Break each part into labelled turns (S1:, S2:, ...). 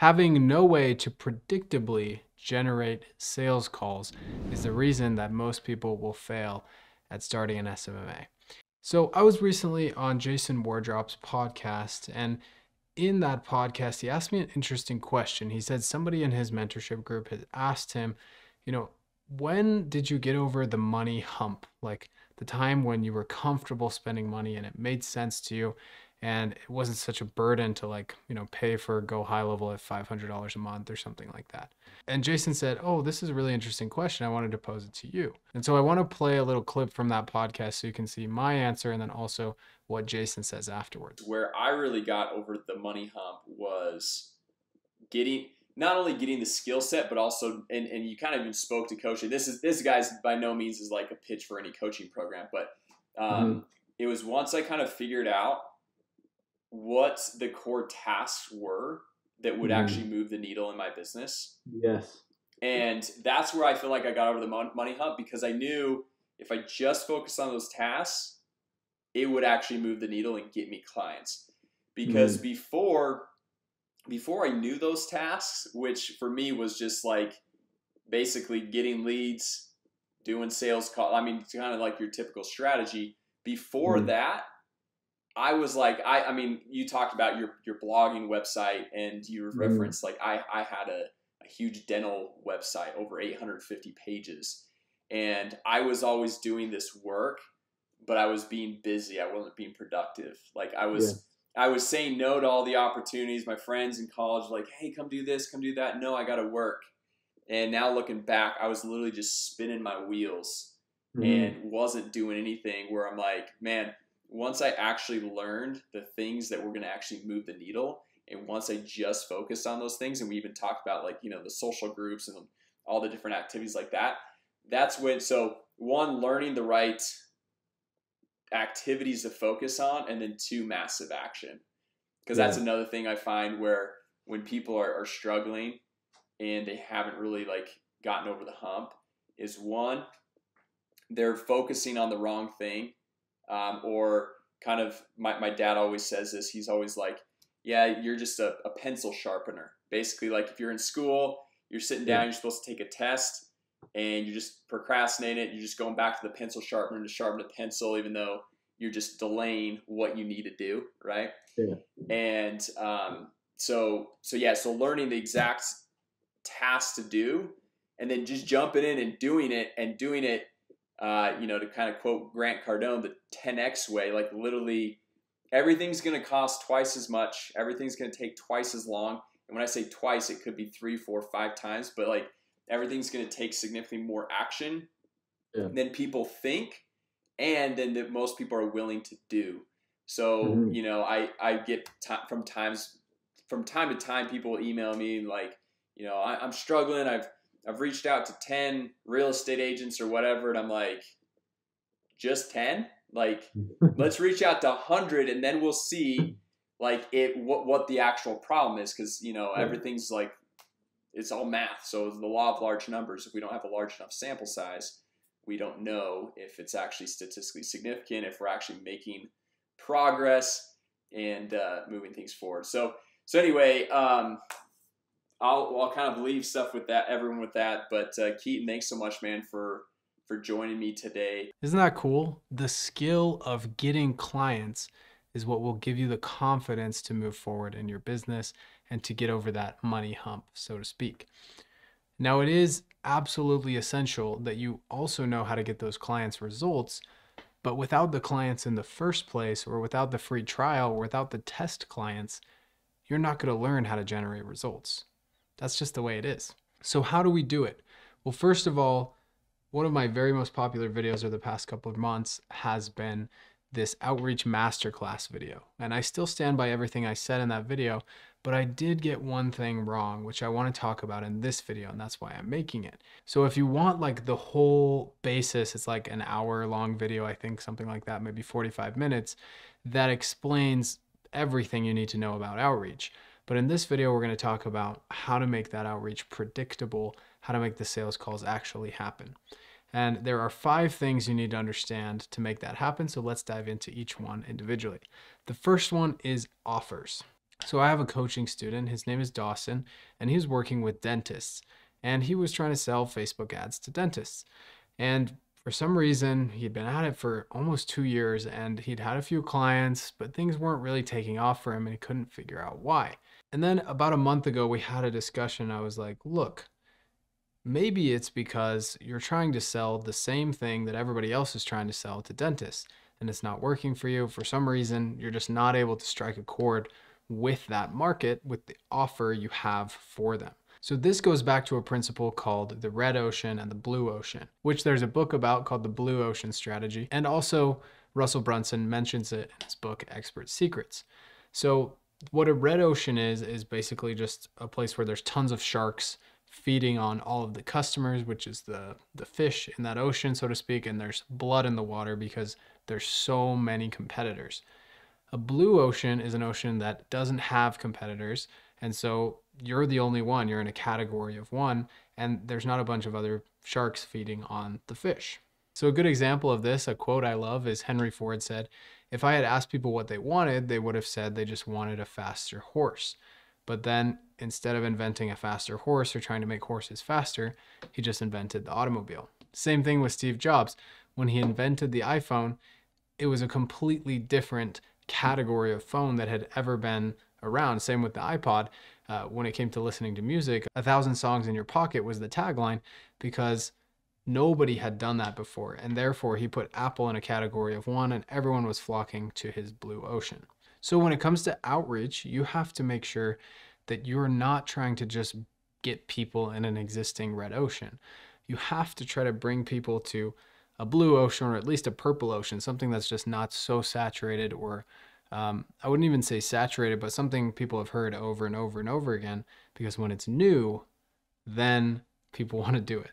S1: Having no way to predictably generate sales calls is the reason that most people will fail at starting an SMMA. So I was recently on Jason Wardrop's podcast, and in that podcast, he asked me an interesting question. He said somebody in his mentorship group had asked him, when did you get over the money hump? Like the time when you were comfortable spending money and it made sense to you and it wasn't such a burden to pay for Go HighLevel at $500 a month or something like that. And Jason said, "Oh, this is a really interesting question. I wanted to pose it to you." And so I want to play a little clip from that podcast so you can see my answer and then also what Jason says afterwards.
S2: Where I really got over the money hump was not only getting the skill set, but also, and you kind of even spoke to coaching. This guy's by no means is like a pitch for any coaching program, but it was once I kind of figured out what the core tasks were that would actually move the needle in my business.
S3: Yes.
S2: And that's where I feel like I got over the money hump, because I knew if I just focused on those tasks, it would actually move the needle and get me clients. Because before I knew those tasks, which for me was just like basically getting leads, doing sales call. I mean, it's kind of like your typical strategy. Before that, I was like, I mean, you talked about your blogging website, and you referenced like I had a huge dental website, over 850 pages. And I was always doing this work, but I was being busy. I wasn't being productive. Like I was saying no to all the opportunities. My friends in college were like, "Hey, come do this, come do that." No, I got to work. And now looking back, I was literally just spinning my wheels and wasn't doing anything, where I'm like, man, once I actually learned the things that were going to actually move the needle, and once I just focused on those things, and we even talked about like, the social groups and all the different activities like that, that's when, so one, learning the right activities to focus on, and then two, massive action. Because that's another thing I find, where when people are struggling and they haven't really like gotten over the hump, is one, they're focusing on the wrong thing. Or kind of, my dad always says this. He's always like, yeah, you're just a pencil sharpener. Basically, like if you're in school, you're sitting down, you're supposed to take a test, and you're just procrastinating it. You're just going back to the pencil sharpener to sharpen the pencil, even though you're just delaying what you need to do, right?
S3: Yeah.
S2: And so learning the exact task to do, and then just jumping in and doing it, to kind of quote Grant Cardone, the 10X way. Like literally everything's going to cost twice as much. Everything's going to take twice as long. And when I say twice, it could be 3, 4, 5 times, but like everything's going to take significantly more action than people think, and then that most people are willing to do. So, I get from time to time, people email me like, I'm struggling. I've reached out to 10 real estate agents or whatever. And I'm like, just 10? Like, let's reach out to 100, and then we'll see like what the actual problem is. Cause everything's like, it's all math. So the law of large numbers, if we don't have a large enough sample size, we don't know if it's actually statistically significant, if we're actually making progress and moving things forward. So anyway, I'll kind of leave stuff with that, everyone with that. But Keaton, thanks so much, man, for joining me today.
S1: Isn't that cool? The skill of getting clients is what will give you the confidence to move forward in your business and to get over that money hump, so to speak. Now, it is absolutely essential that you also know how to get those clients results, but without the clients in the first place, or without the free trial, or without the test clients, you're not going to learn how to generate results. That's just the way it is. So how do we do it? Well, first of all, one of my very most popular videos over the past couple of months has been this outreach masterclass video. And I still stand by everything I said in that video, but I did get one thing wrong, which I want to talk about in this video, and that's why I'm making it. So if you want like the whole basis, it's like an hour-long video, I think, something like that, maybe 45 minutes, that explains everything you need to know about outreach. But in this video, we're going to talk about how to make that outreach predictable, how to make the sales calls actually happen. And there are 5 things you need to understand to make that happen. So let's dive into each one individually. The first one is offers. So I have a coaching student, his name is Dawson, and he was working with dentists, and he was trying to sell Facebook ads to dentists. And for some reason, he'd been at it for almost 2 years and he'd had a few clients, but things weren't really taking off for him and he couldn't figure out why. And then about a month ago, we had a discussion. I was like, look, maybe it's because you're trying to sell the same thing that everybody else is trying to sell to dentists, and it's not working for you. For some reason, you're just not able to strike a chord with that market, with the offer you have for them. So this goes back to a principle called the red ocean and the blue ocean, which there's a book about called the blue ocean strategy. And also Russell Brunson mentions it in his book, Expert Secrets. So what a red ocean is basically just a place where there's tons of sharks feeding on all of the customers, which is the fish in that ocean, so to speak, and there's blood in the water because there's so many competitors. A blue ocean is an ocean that doesn't have competitors, and so you're the only one. You're in a category of one, and there's not a bunch of other sharks feeding on the fish. So a good example of this, a quote I love, is Henry Ford said, "If I had asked people what they wanted, they would have said they just wanted a faster horse." But then instead of inventing a faster horse or trying to make horses faster, he just invented the automobile. Same thing with Steve Jobs. When he invented the iPhone, it was a completely different category of phone that had ever been around. Same with the iPod. When it came to listening to music, 1,000 songs in your pocket was the tagline because nobody had done that before. And therefore, he put Apple in a category of one and everyone was flocking to his blue ocean. So when it comes to outreach, you have to make sure that you're not trying to just get people in an existing red ocean. You have to try to bring people to a blue ocean or at least a purple ocean, something that's just not so saturated or I wouldn't even say saturated, but something people have heard over and over and over again, because when it's new, then people want to do it.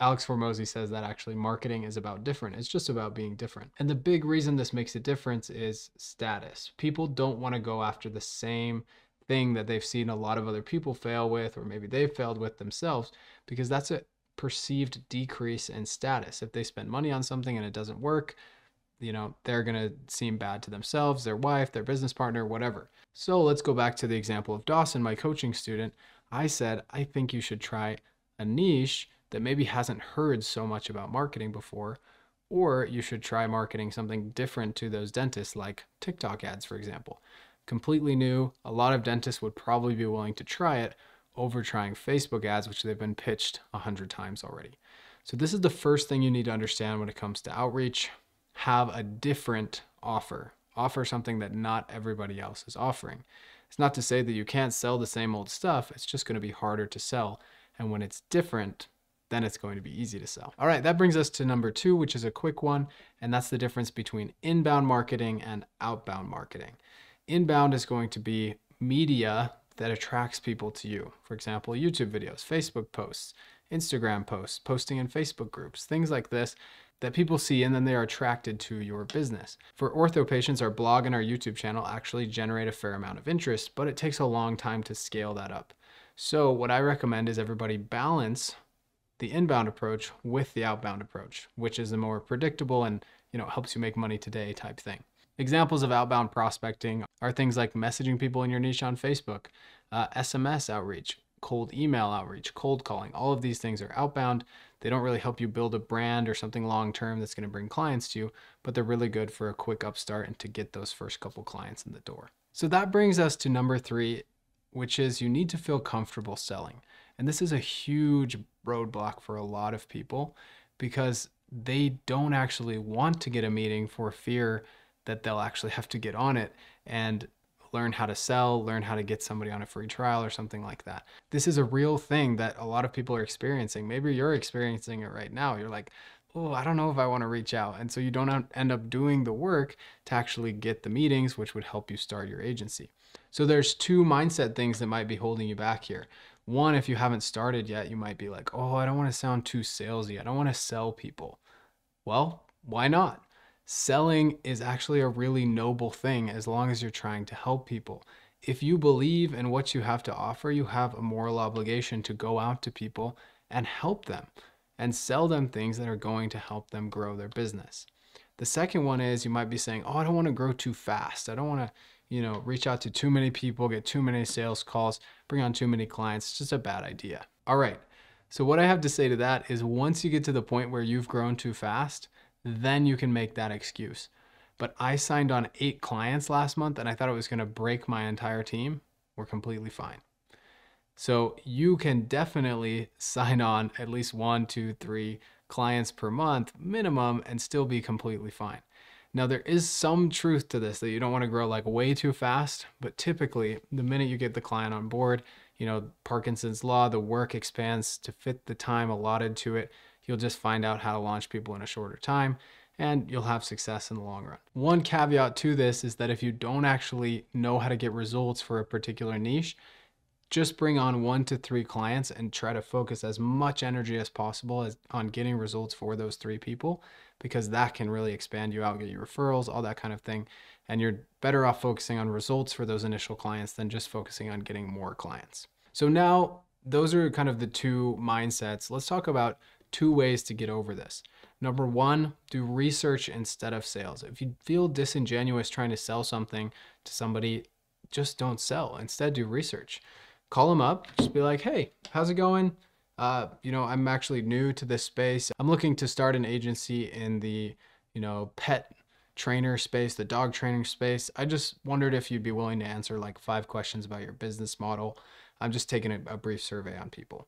S1: Alex Formosi says that actually marketing is about different. It's just about being different. And the big reason this makes a difference is status. People don't want to go after the same thing that they've seen a lot of other people fail with, or maybe they've failed with themselves, because that's a perceived decrease in status. If they spend money on something and it doesn't work, they're going to seem bad to themselves, their wife, their business partner, whatever. So let's go back to the example of Dawson, my coaching student. I said, I think you should try a niche that maybe hasn't heard so much about marketing before, or you should try marketing something different to those dentists, like TikTok ads, for example. Completely new. A lot of dentists would probably be willing to try it over trying Facebook ads, which they've been pitched 100 times already. So this is the first thing you need to understand when it comes to outreach. Have a different offer. Offer something that not everybody else is offering. It's not to say that you can't sell the same old stuff. It's just going to be harder to sell. And when it's different, then it's going to be easy to sell. All right, that brings us to number 2, which is a quick one. And that's the difference between inbound marketing and outbound marketing. Inbound is going to be media that attracts people to you. For example, YouTube videos, Facebook posts, Instagram posts, posting in Facebook groups, things like this that people see and then they are attracted to your business. For ortho patients, our blog and our YouTube channel actually generate a fair amount of interest, but it takes a long time to scale that up. So what I recommend is everybody balance the inbound approach with the outbound approach, which is a more predictable and helps you make money today type thing. Examples of outbound prospecting are things like messaging people in your niche on Facebook, SMS outreach, cold email outreach, cold calling. All of these things are outbound. They don't really help you build a brand or something long-term that's going to bring clients to you, but they're really good for a quick upstart and to get those first couple clients in the door. So that brings us to number 3, which is you need to feel comfortable selling. And this is a huge roadblock for a lot of people because they don't actually want to get a meeting for fear that they'll actually have to get on it and learn how to sell, learn how to get somebody on a free trial or something like that. This is a real thing that a lot of people are experiencing. Maybe you're experiencing it right now. You're like, oh, I don't know if I want to reach out. And so you don't end up doing the work to actually get the meetings, which would help you start your agency. So there's 2 mindset things that might be holding you back here. One, if you haven't started yet, you might be like, oh, I don't want to sound too salesy. I don't want to sell people. Well, why not? Selling is actually a really noble thing as long as you're trying to help people. If you believe in what you have to offer, you have a moral obligation to go out to people and help them and sell them things that are going to help them grow their business. The second one is you might be saying, oh, I don't want to grow too fast. I don't want to, reach out to too many people, get too many sales calls, bring on too many clients. It's just a bad idea. All right. So what I have to say to that is once you get to the point where you've grown too fast, then you can make that excuse. But I signed on 8 clients last month and I thought it was going to break my entire team. We're completely fine. So you can definitely sign on at least 1, 2, 3 clients per month minimum and still be completely fine. Now there is some truth to this that you don't want to grow like way too fast, but typically the minute you get the client on board, Parkinson's law, the work expands to fit the time allotted to it. You'll just find out how to launch people in a shorter time and you'll have success in the long run. One caveat to this is that if you don't actually know how to get results for a particular niche, just bring on 1 to 3 clients and try to focus as much energy as possible on getting results for those 3 people, because that can really expand you out, get you referrals, all that kind of thing. And you're better off focusing on results for those initial clients than just focusing on getting more clients. So now those are kind of the 2 mindsets. Let's talk about 2 ways to get over this. Number 1, do research instead of sales. If you feel disingenuous trying to sell something to somebody, just don't sell. Instead, do research. Call them up, just be like, hey, how's it going? I'm actually new to this space. I'm looking to start an agency in the, pet trainer space, the dog training space. I just wondered if you'd be willing to answer like 5 questions about your business model. I'm just taking a brief survey on people.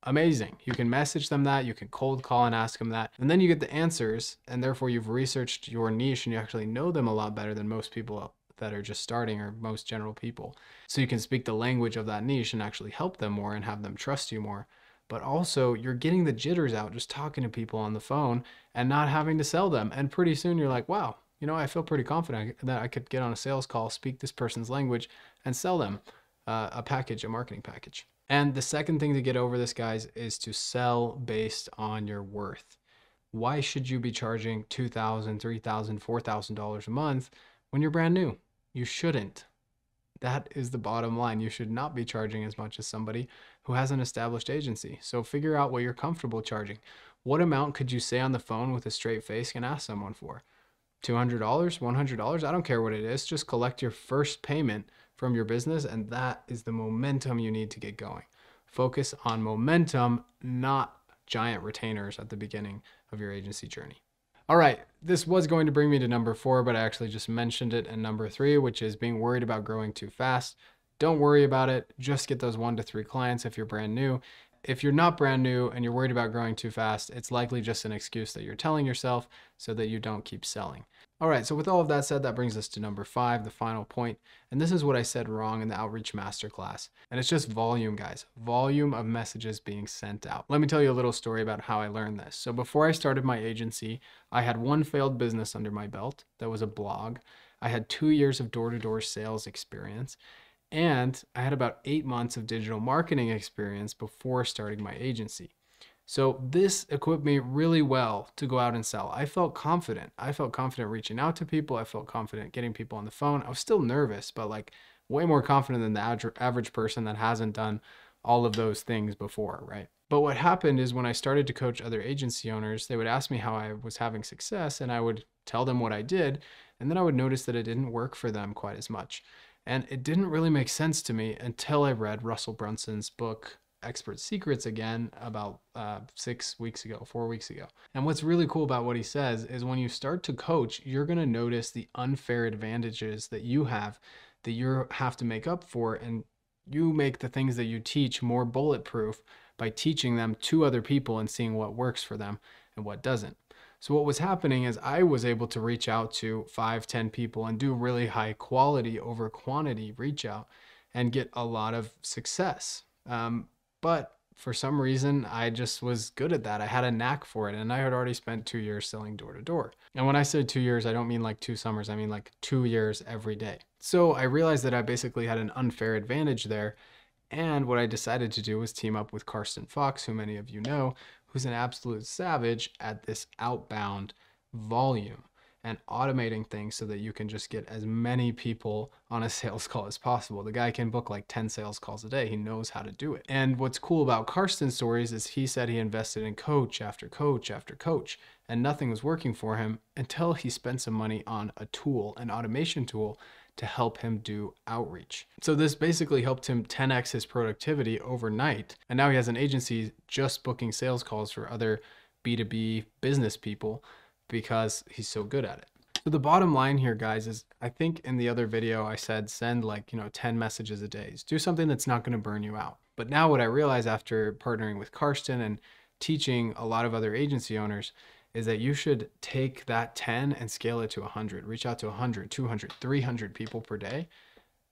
S1: Amazing. You can message them that, you can cold call and ask them that, and then you get the answers, and therefore you've researched your niche and you actually know them a lot better than most people that are just starting or most general people. So you can speak the language of that niche and actually help them more and have them trust you more. But also you're getting the jitters out just talking to people on the phone and not having to sell them. And pretty soon you're like, wow, I feel pretty confident that I could get on a sales call, speak this person's language and sell them a marketing package. And the second thing to get over this, guys, is to sell based on your worth. Why should you be charging $2,000, $3,000, $4,000 a month when you're brand new? You shouldn't. That is the bottom line. You should not be charging as much as somebody who has an established agency. So figure out what you're comfortable charging. What amount could you say on the phone with a straight face and ask someone for? $200, $100? I don't care what it is. Just collect your first payment from your business, and that is the momentum you need to get going. Focus on momentum, not giant retainers at the beginning of your agency journey. All right, this was going to bring me to number 4, but I actually just mentioned it in number 3, which is being worried about growing too fast. Don't worry about it. Just get those 1 to 3 clients if you're brand new. If you're not brand new and you're worried about growing too fast, it's likely just an excuse that you're telling yourself so that you don't keep selling. All right, so with all of that said, that brings us to number 5, the final point. And this is what I said wrong in the Outreach Masterclass. And it's just volume, guys. Volume of messages being sent out. Let me tell you a little story about how I learned this. So before I started my agency, I had 1 failed business under my belt. That was a blog. I had 2 years of door-to-door sales experience. And I had about 8 months of digital marketing experience before starting my agency. So this equipped me really well to go out and sell. I felt confident. I felt confident reaching out to people. I felt confident getting people on the phone. I was still nervous, but like way more confident than the average person that hasn't done all of those things before, right? But what happened is when I started to coach other agency owners, they would ask me how I was having success and I would tell them what I did. And then I would notice that it didn't work for them quite as much. And it didn't really make sense to me until I read Russell Brunson's book, Expert Secrets, again about 4 weeks ago. And what's really cool about what he says is when you start to coach, you're going to notice the unfair advantages that you have to make up for, and you make the things that you teach more bulletproof by teaching them to other people and seeing what works for them and what doesn't. So what was happening is I was able to reach out to 5, 10 people and do really high quality over quantity reach out and get a lot of success. But for some reason, I just was good at that. I had a knack for it, and I had already spent 2 years selling door to door. And when I say 2 years, I don't mean like 2 summers. I mean like 2 years every day. So I realized that I basically had an unfair advantage there. And what I decided to do was team up with Karsten Fox, who many of you know, who's an absolute savage at this outbound volume and automating things so that you can just get as many people on a sales call as possible. The guy can book like 10 sales calls a day. He knows how to do it. And what's cool about Karsten's stories is he said he invested in coach after coach after coach, and nothing was working for him until he spent some money on a tool, an automation tool, to help him do outreach. So this basically helped him 10x his productivity overnight. And now he has an agency just booking sales calls for other B2B business people because he's so good at it. So the bottom line here, guys, is I think in the other video I said send like, 10 messages a day. Do something that's not going to burn you out. But now what I realize after partnering with Karsten and teaching a lot of other agency owners is that you should take that 10 and scale it to 100. Reach out to 100, 200, 300 people per day.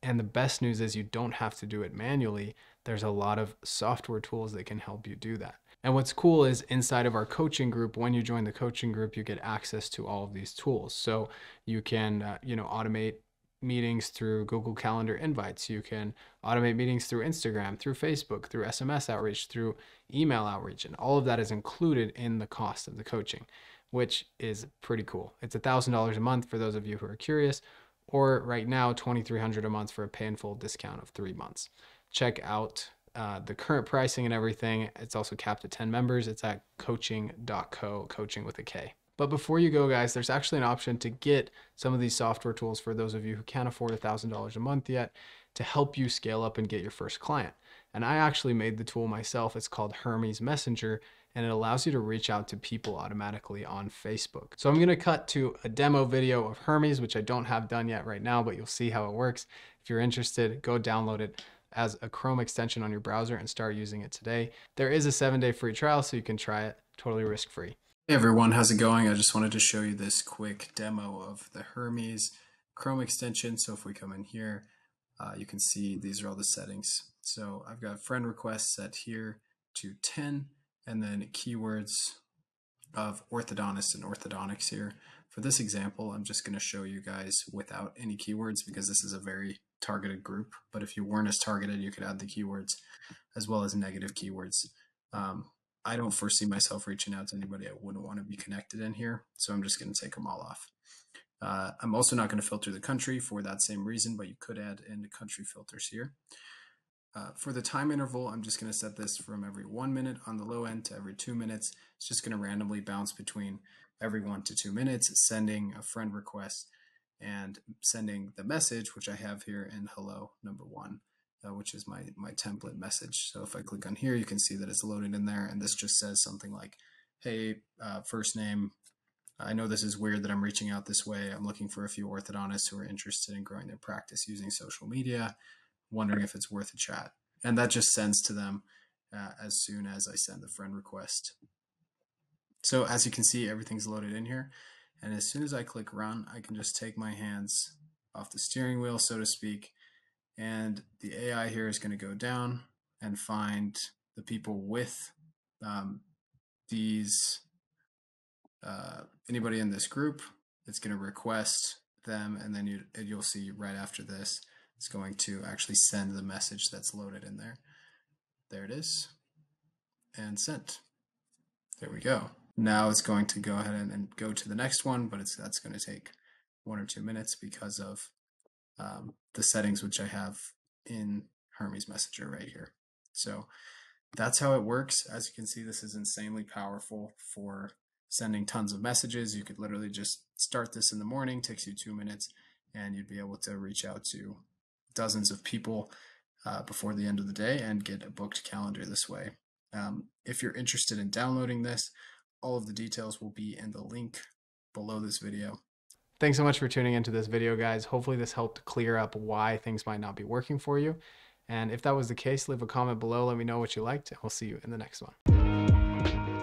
S1: And the best news is you don't have to do it manually. There's a lot of software tools that can help you do that. And what's cool is inside of our coaching group, when you join the coaching group, you get access to all of these tools. So you can, automate meetings through Google Calendar invites. You can automate meetings through Instagram, through Facebook, through SMS outreach, through email outreach. And all of that is included in the cost of the coaching, which is pretty cool. It's $1,000 a month for those of you who are curious, or right now, $2,300 a month for a pay in full discount of 3 months. Check out the current pricing and everything. It's also capped at 10 members. It's at coaching.co, coaching with a K. But before you go, guys, there's actually an option to get some of these software tools for those of you who can't afford $1,000 a month yet to help you scale up and get your first client. And I actually made the tool myself. It's called Hermes Messenger, and it allows you to reach out to people automatically on Facebook. So I'm gonna cut to a demo video of Hermes, which I don't have done yet right now, but you'll see how it works. If you're interested, go download it as a Chrome extension on your browser and start using it today. There is a 7-day free trial, so you can try it totally risk-free. Hey everyone, how's it going? I just wanted to show you this quick demo of the Hermes Chrome extension. So if we come in here, you can see these are all the settings. So I've got friend requests set here to 10, and then keywords of orthodontist and orthodontics here. For this example, I'm just going to show you guys without any keywords because this is a very targeted group. But if you weren't as targeted, you could add the keywords as well as negative keywords. I don't foresee myself reaching out to anybody I wouldn't want to be connected in here, so I'm just going to take them all off. I'm also not going to filter the country for that same reason, but you could add in the country filters here. For the time interval, I'm just going to set this from every 1 minute on the low end to every 2 minutes. It's just going to randomly bounce between every 1 to 2 minutes, sending a friend request and sending the message, which I have here in hello number 1. Which is my template message. So if I click on here, you can see that it's loaded in there, and this just says something like, hey, first name, I know this is weird that I'm reaching out this way. I'm looking for a few orthodontists who are interested in growing their practice using social media, wondering if it's worth a chat. And that just sends to them as soon as I send the friend request. So as you can see, everything's loaded in here. And as soon as I click run, I can just take my hands off the steering wheel, so to speak, and the AI here is going to go down and find the people with anybody in this group. It's going to request them, and then you'll see right after this, it's going to actually send the message that's loaded in there. There it is, and sent. There we go. Now it's going to go ahead and go to the next one, but that's going to take 1 or 2 minutes because of the settings which I have in Hermes Messenger right here. So that's how it works. As you can see, this is insanely powerful for sending tons of messages. You could literally just start this in the morning, takes you 2 minutes, and you'd be able to reach out to dozens of people before the end of the day and get a booked calendar this way. If you're interested in downloading this, all of the details will be in the link below this video. Thanks so much for tuning into this video, guys. Hopefully this helped clear up why things might not be working for you. And if that was the case, leave a comment below. Let me know what you liked, and we'll see you in the next one.